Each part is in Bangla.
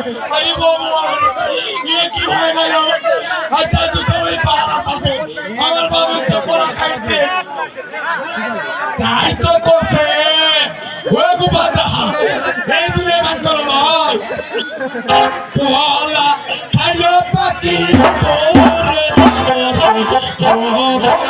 अरे बाबू ये की হয়ে গেল আচ্ছা দুটো ওই পাড়া আছে আমার বাবা তো পড়া খাইছে তাই তো করছে ওই গুবাদা এই তুমি গান করো ভাই তো আল্লাহ খাইলো পাখি তোরে ও বড়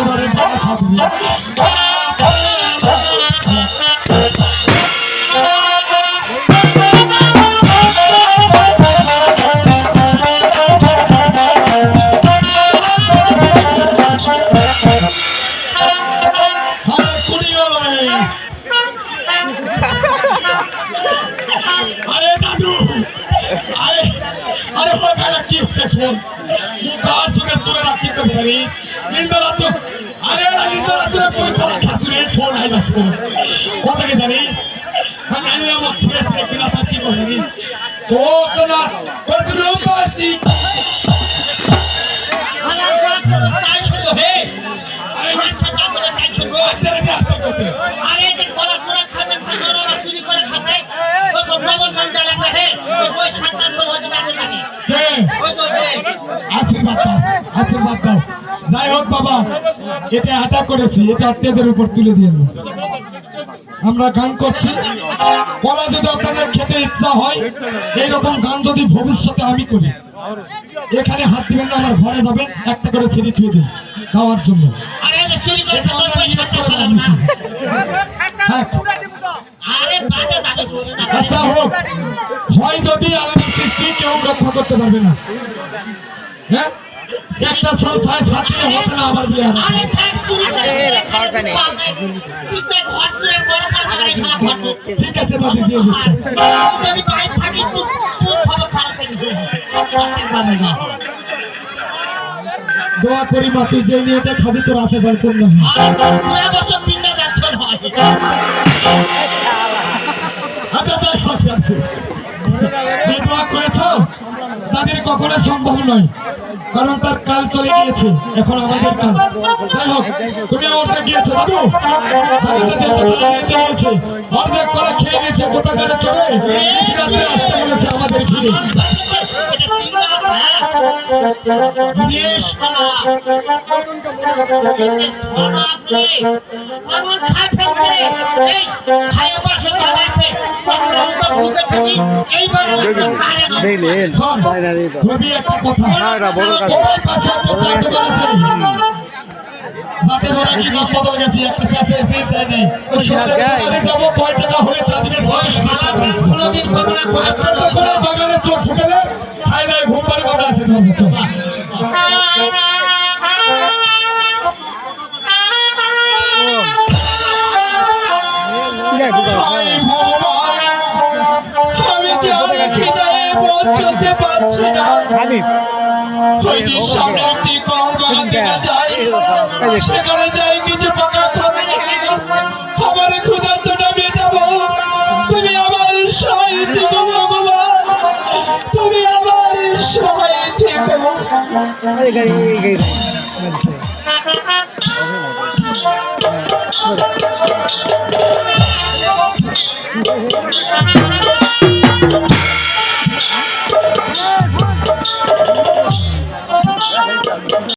ভাষা আশীর্বাদ দাও যাই হোক বাবা এটা আটা করেছি এটা স্টেজের উপর তুলে দিয়ে আমরা গান করছি বলা যদি আপনাদের খেতে ইচ্ছা হয় এইরকম গান যদি ভবিষ্যতে আমি করি এখানে হাত দিবেন না আমার ঘরে যাবেন একটা করে সিঁড়ি ছুঁয়ে দিন খাওয়ার জন্য আচ্ছা হোক হয় যদি আলাদা সৃষ্টি কেউ রক্ষা করতে পারবে না হ্যাঁ একটা সংসার সাথে হবে না আমার বিয়ে ঠিক আছে দাদি দিয়ে দিচ্ছি দোয়া করি মাসি যে নিয়েটা খাবি তোর আশা বার করলাম আচ্ছা দোয়া করেছ তাদের কখনো সম্ভব নয় কারণ তার কাল চলে গিয়েছে এখন আমাদের কাল যাই হোক তুমি অর্ধেক গিয়েছো দাদু বলছে অর্ধেক করে খেয়ে গেছে কোথাকারে চলে আসতে বলেছে আমাদের ফিরে একটা কথা যাতে বড় কি নাম বদল গেছি একটা চাষে এসে তাই নেই যাবো কয় টাকা হলে চা দিবে বাগানে চোখ ঢুকে দেয় খাই নাই ঘুম পারে বাবা আছে আমি কি অনেক হৃদয়ে পথ চলতে পারছি না ওই যে সামনে একটি কল বাগান দেখা যায় সেখানে যাই কিছু পাকা খাবে আমার ক্ষুধার্তটা মেটাবো তুমি আমার সহায় থেকো ভগবান তুমি আমার সহায় থেকো